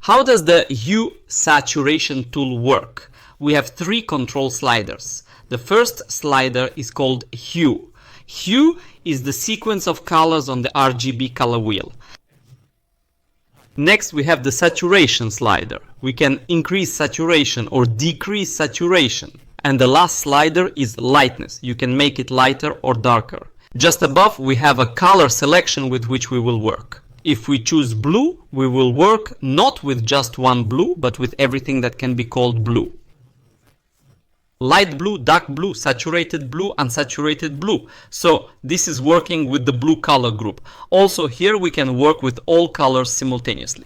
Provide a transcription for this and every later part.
How does the Hue Saturation tool work? We have three control sliders. The first slider is called Hue. Hue is the sequence of colors on the RGB color wheel. Next, we have the Saturation slider. We can increase saturation or decrease saturation. And the last slider is Lightness. You can make it lighter or darker. Just above, we have a color selection with which we will work. If we choose blue, we will work not with just one blue, but with everything that can be called blue. Light blue, dark blue, saturated blue, unsaturated blue. So this is working with the blue color group. Also here we can work with all colors simultaneously.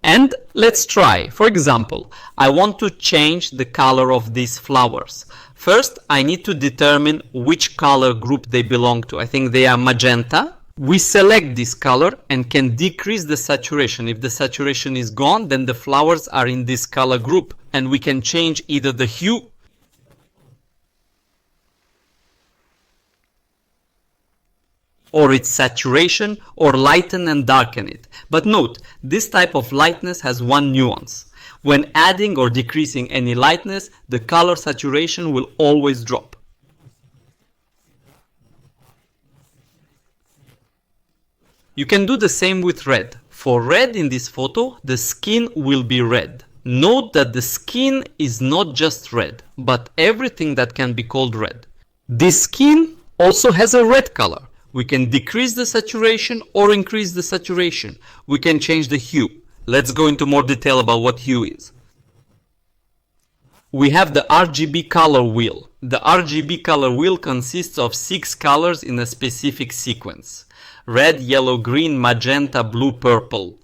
And let's try. For example, I want to change the color of these flowers. First, I need to determine which color group they belong to. I think they are magenta. We select this color and can decrease the saturation. If the saturation is gone, then the flowers are in this color group. And we can change either the hue or its saturation, or lighten and darken it. But note, this type of lightness has one nuance. When adding or decreasing any lightness, the color saturation will always drop. You can do the same with red. For red in this photo, the skin will be red. Note that the skin is not just red, but everything that can be called red. This skin also has a red color. We can decrease the saturation or increase the saturation. We can change the hue. Let's go into more detail about what hue is. We have the RGB color wheel. The RGB color wheel consists of 6 colors in a specific sequence. Red, yellow, green, magenta, blue, purple.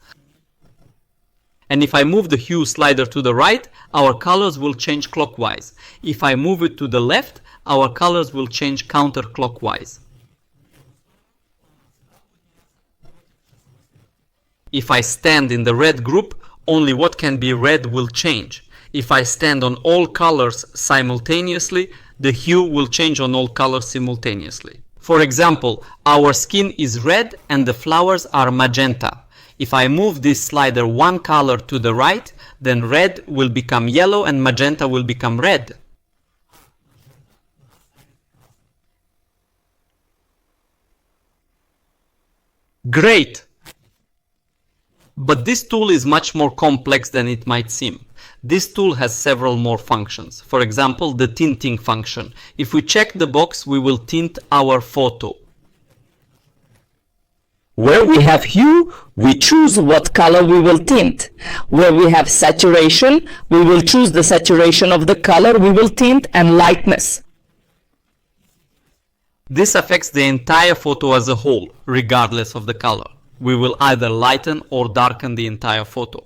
And if I move the hue slider to the right, our colors will change clockwise. If I move it to the left, our colors will change counterclockwise. If I stand in the red group, only what can be red will change. If I stand on all colors simultaneously, the hue will change on all colors simultaneously. For example, our skin is red and the flowers are magenta. If I move this slider one color to the right, then red will become yellow and magenta will become red. Great! But this tool is much more complex than it might seem. This tool has several more functions. For example, the tinting function. If we check the box, we will tint our photo. Where we have hue, we choose what color we will tint. Where we have saturation, we will choose the saturation of the color we will tint, and lightness. This affects the entire photo as a whole, regardless of the color. We will either lighten or darken the entire photo.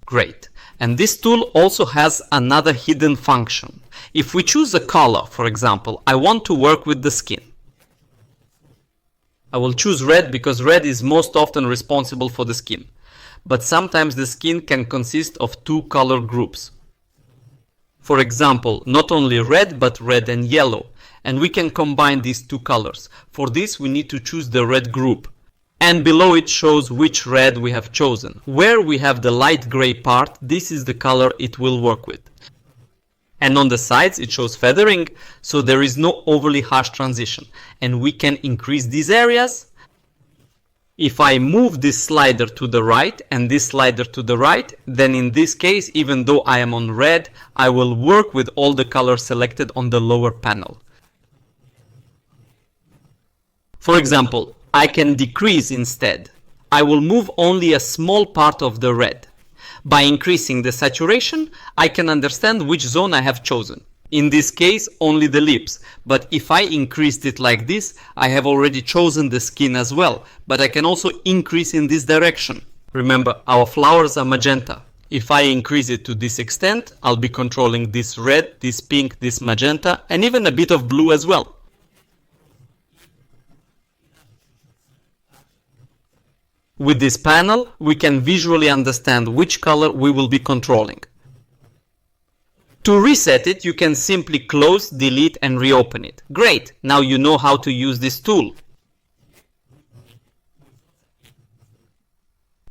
Great. And this tool also has another hidden function. If we choose a color, for example, I want to work with the skin. I will choose red because red is most often responsible for the skin. But sometimes the skin can consist of 2 color groups. For example, not only red, but red and yellow. And we can combine these 2 colors. For this, we need to choose the red group. And below it shows which red we have chosen. Where we have the light gray part, this is the color it will work with. And on the sides it shows feathering, so there is no overly harsh transition. And we can increase these areas. If I move this slider to the right and this slider to the right, then in this case, even though I am on red, I will work with all the colors selected on the lower panel. For example, I can decrease instead. I will move only a small part of the red. By increasing the saturation, I can understand which zone I have chosen. In this case, only the lips. But if I increased it like this, I have already chosen the skin as well. But I can also increase in this direction. Remember, our flowers are magenta. If I increase it to this extent, I'll be controlling this red, this pink, this magenta, and even a bit of blue as well. With this panel, we can visually understand which color we will be controlling. To reset it, you can simply close, delete, and reopen it. Great! Now you know how to use this tool.